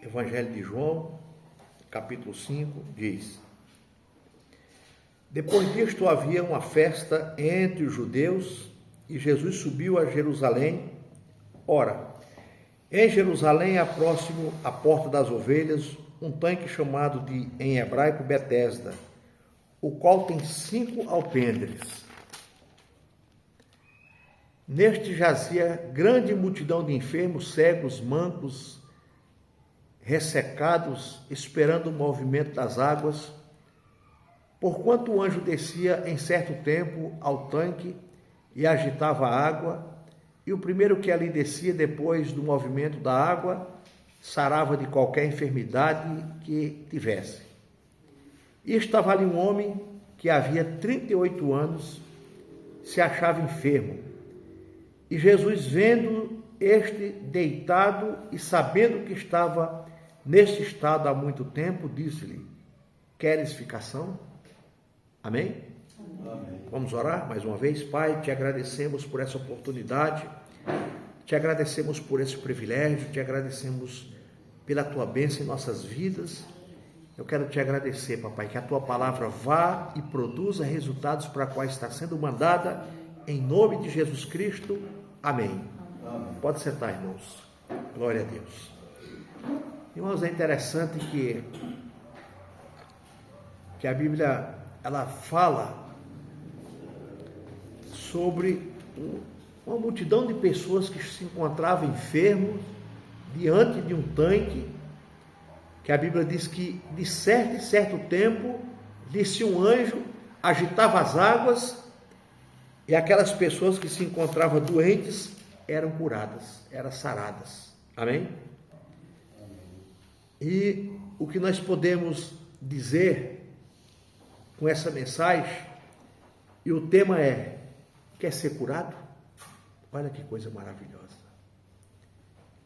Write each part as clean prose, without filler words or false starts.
Evangelho de João, capítulo 5, diz: Depois disto havia uma festa entre os judeus e Jesus subiu a Jerusalém. Ora, em Jerusalém, próximo à porta das ovelhas, um tanque chamado em hebraico Betesda, o qual tem 5 alpendres. Neste jazia grande multidão de enfermos, cegos, mancos, ressecados, esperando o movimento das águas, porquanto o anjo descia em certo tempo ao tanque e agitava a água, e o primeiro que ali descia depois do movimento da água, sarava de qualquer enfermidade que tivesse. E estava ali um homem que havia 38 anos, se achava enfermo. E Jesus, vendo este deitado e sabendo que estava neste estado há muito tempo, disse-lhe: Queres ficar são? Amém? Amém. Vamos orar mais uma vez. Pai, te agradecemos por essa oportunidade, te agradecemos por esse privilégio, te agradecemos pela tua bênção em nossas vidas. Eu quero te agradecer, papai, que a tua palavra vá e produza resultados para os quais está sendo mandada, em nome de Jesus Cristo. Amém. Amém. Pode sentar, irmãos. Glória a Deus. Irmãos, é interessante que a Bíblia, ela fala sobre uma multidão de pessoas que se encontravam enfermos diante de um tanque, que a Bíblia diz que de certo tempo descia um anjo, agitava as águas, e aquelas pessoas que se encontravam doentes eram curadas, eram saradas. Amém? E o que nós podemos dizer com essa mensagem, e o tema é: quer ser curado? Olha que coisa maravilhosa.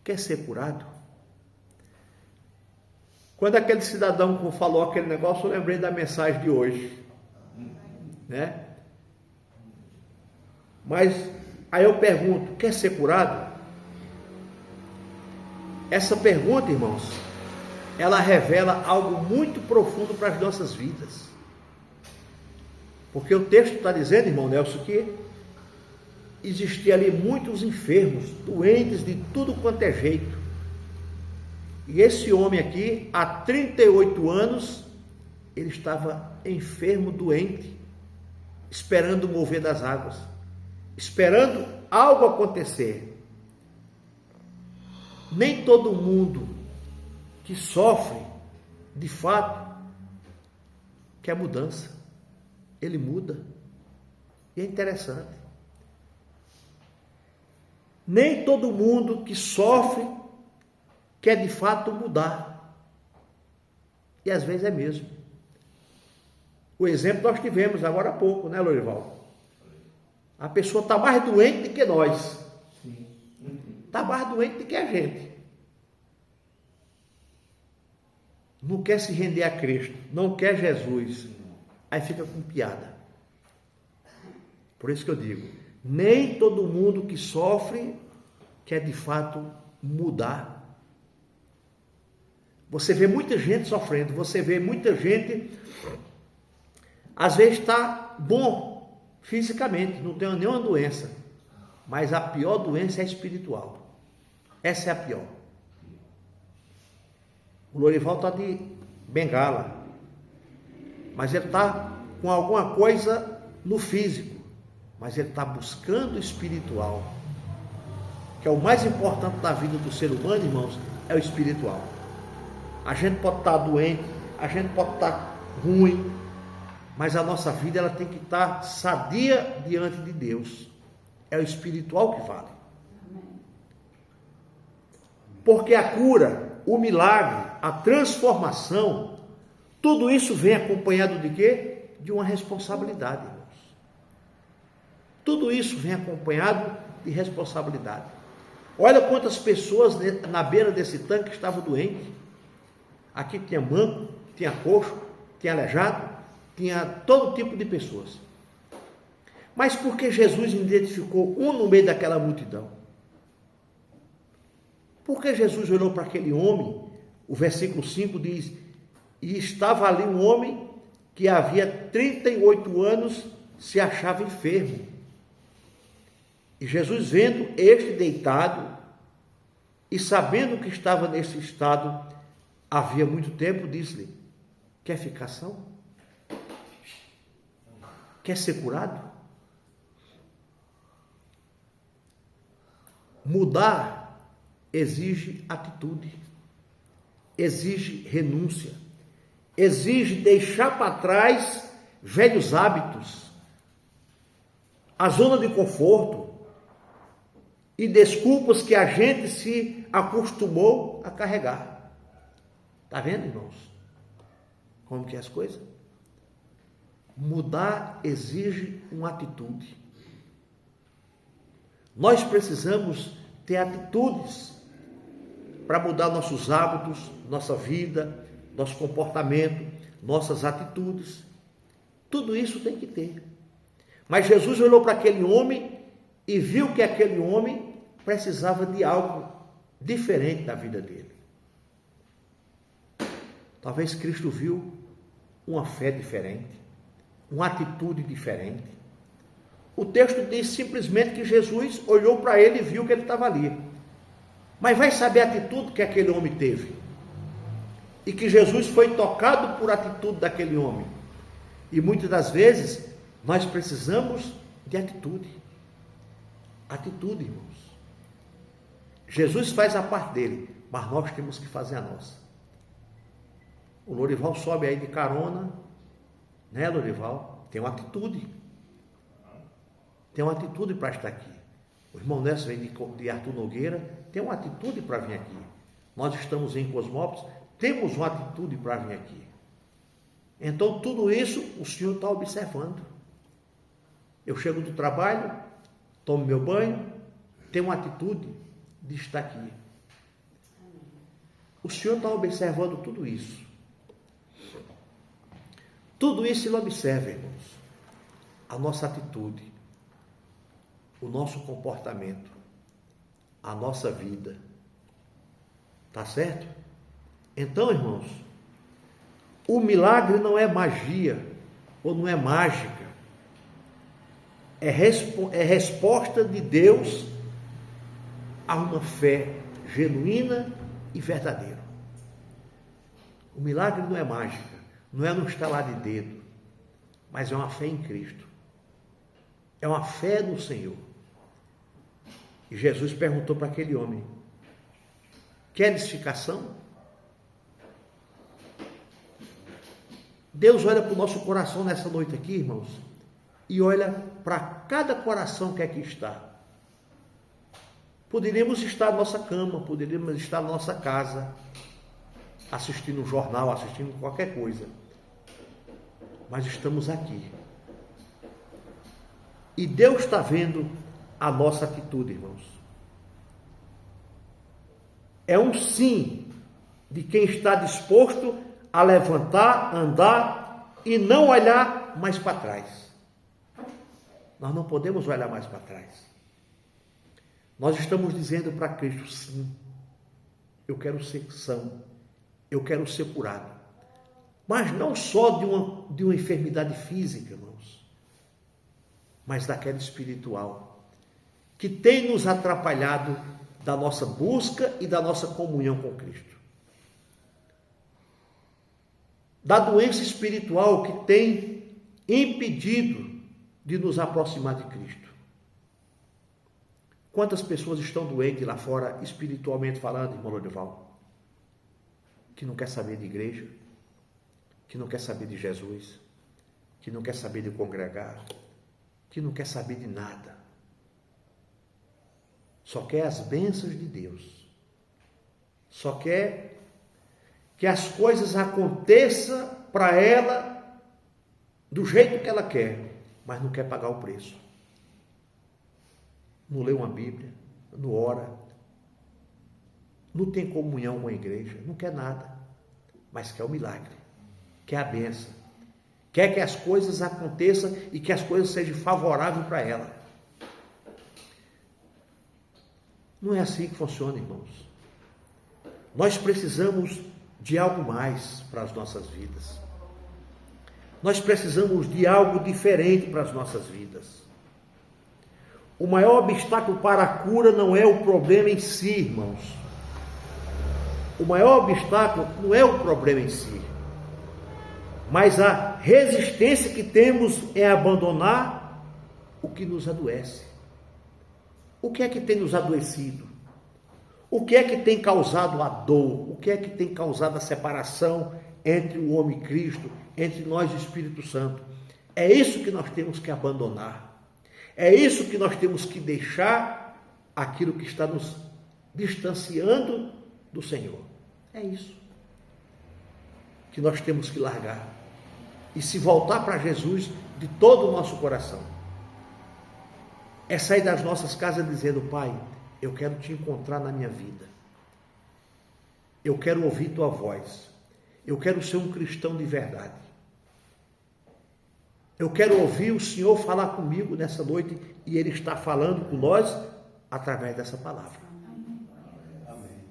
Quer ser curado? Quando aquele cidadão falou aquele negócio, eu lembrei da mensagem de hoje, né? Mas aí eu pergunto: quer ser curado? Essa pergunta, irmãos, ela revela algo muito profundo para as nossas vidas. Porque o texto está dizendo, irmão Nelson, que existia ali muitos enfermos, doentes de tudo quanto é jeito. E esse homem aqui, há 38 anos, ele estava enfermo, doente, esperando o mover das águas, esperando algo acontecer. Nem todo mundo que sofre, de fato, quer mudança. Ele muda. E é interessante. Nem todo mundo que sofre quer de fato mudar. E às vezes é mesmo. O exemplo nós tivemos agora há pouco, né, Lorival? A pessoa está mais doente do que nós. Está mais doente do que a gente. Não quer se render a Cristo, não quer Jesus, aí fica com piada. Por isso que eu digo, nem todo mundo que sofre quer de fato mudar. Você vê muita gente sofrendo, você vê muita gente, às vezes está bom fisicamente, não tem nenhuma doença, mas a pior doença é espiritual. Essa é a pior. O Lorival está de bengala, mas ele está com alguma coisa no físico, mas ele está buscando o espiritual, que é o mais importante da vida do ser humano, irmãos, é o espiritual. A gente pode estar doente, a gente pode estar ruim, mas a nossa vida ela tem que estar sadia diante de Deus. É o espiritual que vale. Porque a cura, o milagre, a transformação, tudo isso vem acompanhado de quê? De uma responsabilidade, irmãos. Tudo isso vem acompanhado de responsabilidade. Olha quantas pessoas na beira desse tanque estavam doentes. Aqui tinha manco, tinha coxo, tinha aleijado, tinha todo tipo de pessoas. Mas por que Jesus identificou um no meio daquela multidão? Por que Jesus olhou para aquele homem O versículo 5 diz: e estava ali um homem que havia 38 anos se achava enfermo. E Jesus, vendo este deitado e sabendo que estava nesse estado havia muito tempo, disse-lhe: quer ficar são? Quer ser curado? Mudar exige atitude, exige renúncia, exige deixar para trás velhos hábitos, a zona de conforto e desculpas que a gente se acostumou a carregar. Está vendo, irmãos? Como que é as coisas? Mudar exige uma atitude. Nós precisamos ter atitudes para mudar nossos hábitos, nossa vida, nosso comportamento, nossas atitudes. Tudo isso tem que ter. Mas Jesus olhou para aquele homem e viu que aquele homem precisava de algo diferente da vida dele. Talvez Cristo viu uma fé diferente, uma atitude diferente. O texto diz simplesmente que Jesus olhou para ele e viu que ele estava ali. Mas vai saber a atitude que aquele homem teve. E que Jesus foi tocado por atitude daquele homem. E muitas das vezes nós precisamos de atitude. Atitude, irmãos. Jesus faz a parte dele, mas nós temos que fazer a nossa. O Lorival sobe aí de carona, né, Lorival? Tem uma atitude. Tem uma atitude para estar aqui. O irmão Nelson vem de Arthur Nogueira, tem uma atitude para vir aqui. Nós estamos em Cosmópolis, temos uma atitude para vir aqui. Então, tudo isso o Senhor está observando. Eu chego do trabalho, tomo meu banho, tenho uma atitude de estar aqui. O Senhor está observando tudo isso. Tudo isso Ele observa, irmãos. A nossa atitude, o nosso comportamento, a nossa vida. Tá certo? Então, irmãos, o milagre não é magia, ou não é mágica. É resposta de Deus a uma fé genuína e verdadeira. O milagre não é mágica, não é no estalar de dedo, mas é uma fé em Cristo. É uma fé no Senhor. E Jesus perguntou para aquele homem: queres ficar são? Deus olha para o nosso coração nessa noite aqui, irmãos, e olha para cada coração que aqui está. Poderíamos estar na nossa cama, poderíamos estar na nossa casa, assistindo um jornal, assistindo qualquer coisa, mas estamos aqui. E Deus está vendo a nossa atitude, irmãos. É um sim de quem está disposto a levantar, andar e não olhar mais para trás. Nós não podemos olhar mais para trás. Nós estamos dizendo para Cristo: sim, eu quero ser são, eu quero ser curado. Mas não só de uma enfermidade física, irmãos, mas daquela espiritual, que tem nos atrapalhado da nossa busca e da nossa comunhão com Cristo. Da doença espiritual que tem impedido de nos aproximar de Cristo. Quantas pessoas estão doentes lá fora, espiritualmente falando, irmão Lorival? Que não quer saber de igreja, que não quer saber de Jesus, que não quer saber de congregar, que não quer saber de nada. Só quer as bênçãos de Deus. Só quer que as coisas aconteçam para ela do jeito que ela quer, mas não quer pagar o preço. Não lê uma Bíblia, não ora, não tem comunhão com a igreja, não quer nada, mas quer o milagre, quer a bênção, quer que as coisas aconteçam e que as coisas sejam favoráveis para ela. Não é assim que funciona, irmãos. Nós precisamos de algo mais para as nossas vidas. Nós precisamos de algo diferente para as nossas vidas. O maior obstáculo para a cura não é o problema em si, irmãos. O maior obstáculo não é o problema em si, mas a resistência que temos em abandonar o que nos adoece. O que é que tem nos adoecido? O que é que tem causado a dor? O que é que tem causado a separação entre o homem e Cristo, entre nós e o Espírito Santo? É isso que nós temos que abandonar. É isso que nós temos que deixar, aquilo que está nos distanciando do Senhor. É isso que nós temos que largar e se voltar para Jesus de todo o nosso coração. É sair das nossas casas dizendo: Pai, eu quero te encontrar na minha vida. Eu quero ouvir tua voz. Eu quero ser um cristão de verdade. Eu quero ouvir o Senhor falar comigo nessa noite, e Ele está falando com nós através dessa palavra. Amém.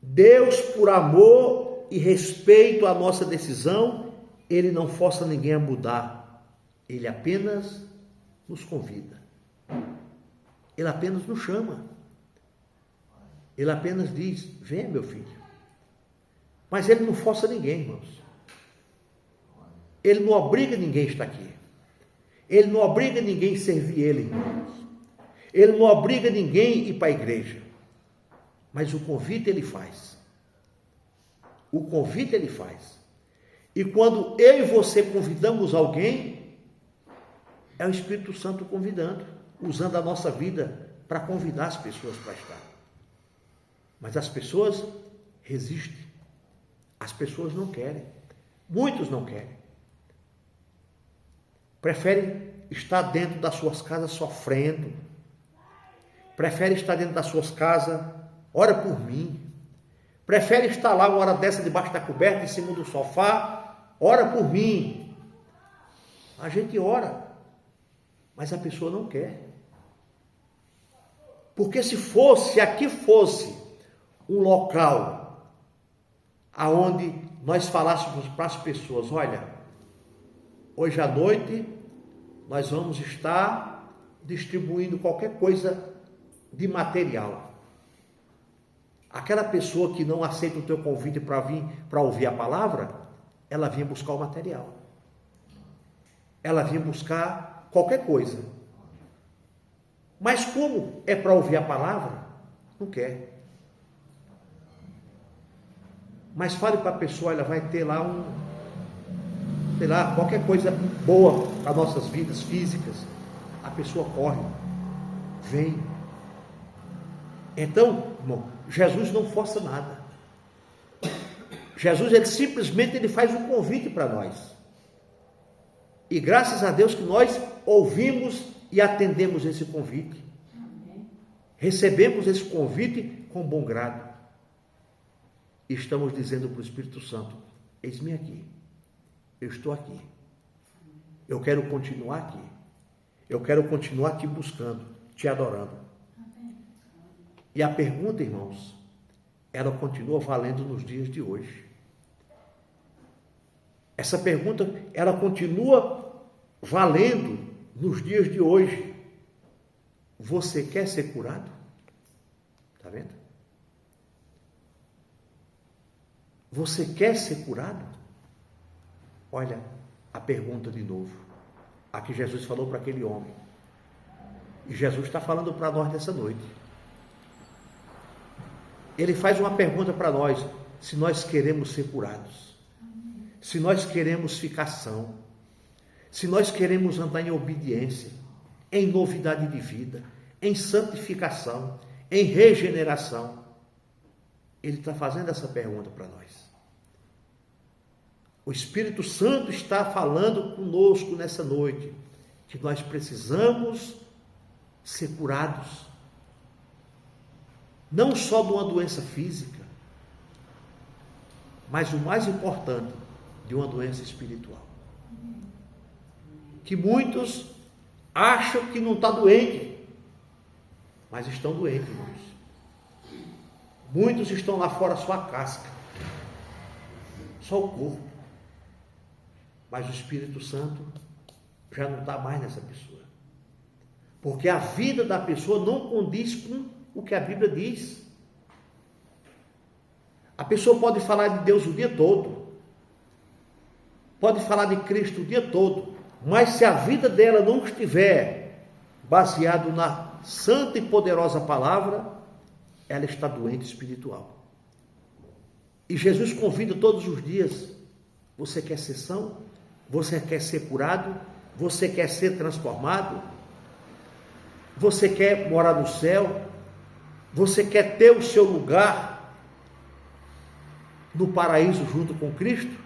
Deus, por amor e respeito à nossa decisão, Ele não força ninguém a mudar. Ele apenas nos convida. Ele apenas nos chama. Ele apenas diz: venha, meu filho. Mas Ele não força ninguém, irmãos. Ele não obriga ninguém a estar aqui. Ele não obriga ninguém a servir Ele, irmãos. Ele não obriga ninguém a ir para a igreja. Mas o convite Ele faz. O convite Ele faz. E quando eu e você convidamos alguém, é o Espírito Santo convidando, usando a nossa vida para convidar as pessoas para estar. Mas as pessoas resistem. As pessoas não querem. Muitos não querem. Preferem estar dentro das suas casas sofrendo. Preferem estar dentro das suas casas: ora por mim. Preferem estar lá uma hora dessa debaixo da coberta, em cima do sofá: ora por mim. A gente ora, mas a pessoa não quer. Porque se aqui fosse um local aonde nós falássemos para as pessoas: olha, hoje à noite nós vamos estar distribuindo qualquer coisa de material. Aquela pessoa que não aceita o teu convite para vir para ouvir a palavra, ela vinha buscar o material. Ela vinha buscar qualquer coisa. Mas como é para ouvir a palavra, não quer. Mas fale para a pessoa: ela vai ter lá qualquer coisa boa para nossas vidas físicas. A pessoa corre, vem. Então, irmão, Jesus não força nada. Jesus, ele simplesmente faz um convite para nós. E graças a Deus que nós ouvimos e atendemos esse convite. Recebemos esse convite com bom grado. E estamos dizendo para o Espírito Santo: eis-me aqui. Eu estou aqui. Eu quero continuar aqui. Eu quero continuar te buscando, te adorando. E a pergunta, irmãos, ela continua valendo nos dias de hoje. Essa pergunta, ela continua valendo nos dias de hoje. Você quer ser curado? Está vendo? Você quer ser curado? Olha a pergunta de novo. A que Jesus falou para aquele homem. E Jesus está falando para nós nessa noite. Ele faz uma pergunta para nós: se nós queremos ser curados, se nós queremos ficar são, se nós queremos andar em obediência, em novidade de vida, em santificação, em regeneração. Ele está fazendo essa pergunta para nós. O Espírito Santo está falando conosco nessa noite, que nós precisamos ser curados. Não só de uma doença física, mas o mais importante, de uma doença espiritual. Que muitos acham que não está doente, mas estão doentes, irmãos. Muitos estão lá fora só a casca, só o corpo. Mas o Espírito Santo já não está mais nessa pessoa. Porque a vida da pessoa não condiz com o que a Bíblia diz. A pessoa pode falar de Deus o dia todo, pode falar de Cristo o dia todo, mas se a vida dela não estiver baseada na santa e poderosa palavra, ela está doente espiritual. E Jesus convida todos os dias: você quer ser são? Você quer ser curado? Você quer ser transformado? Você quer morar no céu? Você quer ter o seu lugar no paraíso junto com Cristo?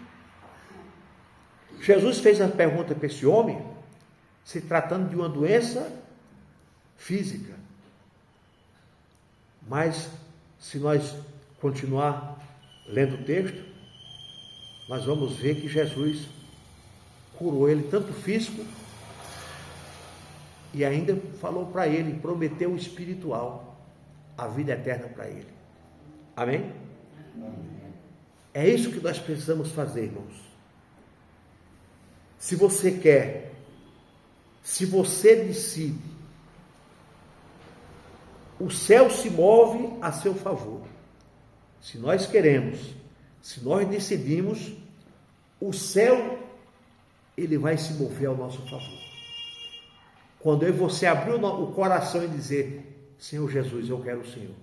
Jesus fez a pergunta para esse homem, se tratando de uma doença física. Mas, se nós continuar lendo o texto, nós vamos ver que Jesus curou ele tanto físico e ainda falou para ele, prometeu o espiritual, a vida eterna para ele. Amém? É isso que nós precisamos fazer, irmãos. Se você quer, se você decide, o céu se move a seu favor. Se nós queremos, se nós decidimos, o céu, ele vai se mover ao nosso favor. Quando eu e você abrir o coração e dizer: Senhor Jesus, eu quero o Senhor.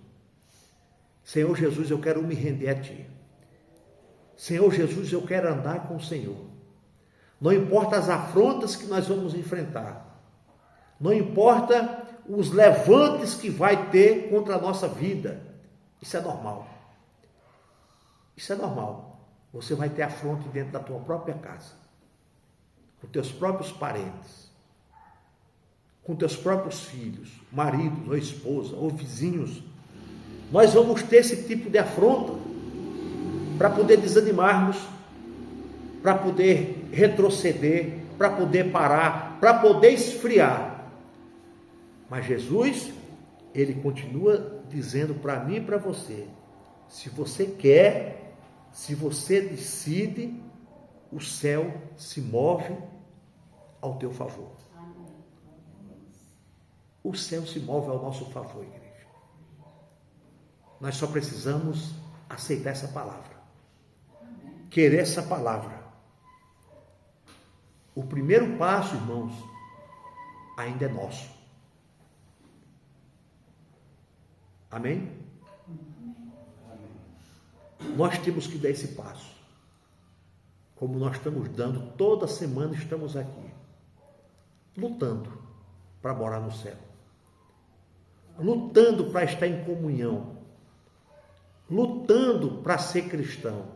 Senhor Jesus, eu quero me render a Ti. Senhor Jesus, eu quero andar com o Senhor. Não importa as afrontas que nós vamos enfrentar. Não importa os levantes que vai ter contra a nossa vida. Isso é normal. Isso é normal. Você vai ter afronta dentro da tua própria casa, com teus próprios parentes, com teus próprios filhos, maridos ou esposa ou vizinhos. Nós vamos ter esse tipo de afronta para poder desanimarmos, para poder retroceder, para poder parar, para poder esfriar. Mas Jesus, ele continua dizendo para mim e para você: se você quer, se você decide, o céu se move ao teu favor. O céu se move ao nosso favor, igreja. Nós só precisamos aceitar essa palavra, querer essa palavra. O primeiro passo, irmãos, ainda é nosso. Amém? Nós temos que dar esse passo, como nós estamos dando, toda semana estamos aqui, lutando para morar no céu, lutando para estar em comunhão, lutando para ser cristão,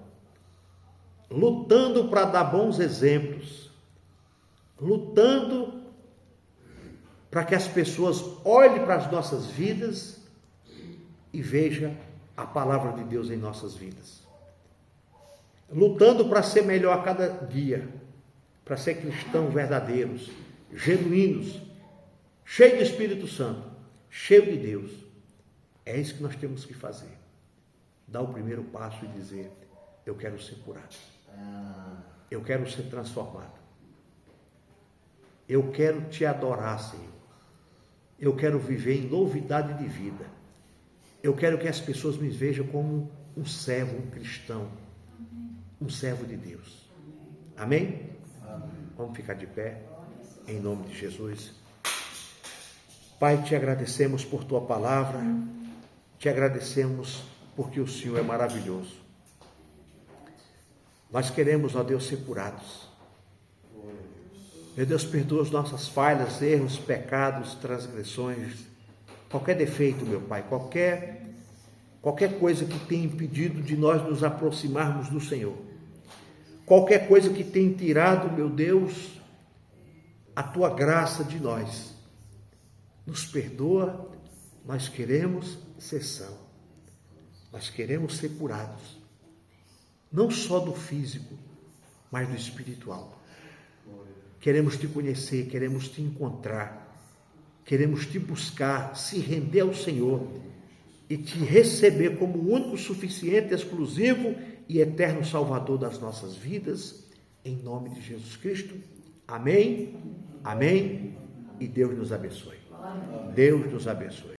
lutando para dar bons exemplos, lutando para que as pessoas olhem para as nossas vidas e vejam a palavra de Deus em nossas vidas. Lutando para ser melhor a cada dia, para ser cristãos verdadeiros, genuínos, cheios do Espírito Santo, cheios de Deus. É isso que nós temos que fazer. Dar o primeiro passo e dizer: eu quero ser curado. Eu quero ser transformado. Eu quero te adorar, Senhor. Eu quero viver em novidade de vida. Eu quero que as pessoas me vejam como um servo, um cristão, um servo de Deus. Amém? Amém. Vamos ficar de pé, em nome de Jesus. Pai, te agradecemos por tua palavra, te agradecemos porque o Senhor é maravilhoso. Nós queremos, ó Deus, ser curados. Meu Deus, perdoa as nossas falhas, erros, pecados, transgressões, qualquer defeito, meu Pai, qualquer coisa que tenha impedido de nós nos aproximarmos do Senhor, qualquer coisa que tenha tirado, meu Deus, a tua graça de nós, nos perdoa. Nós queremos ser são, nós queremos ser curados, não só do físico, mas do espiritual. Queremos te conhecer, queremos te encontrar, queremos te buscar, se render ao Senhor e te receber como o único, suficiente, exclusivo e eterno Salvador das nossas vidas, em nome de Jesus Cristo. Amém, amém, e Deus nos abençoe. Deus nos abençoe.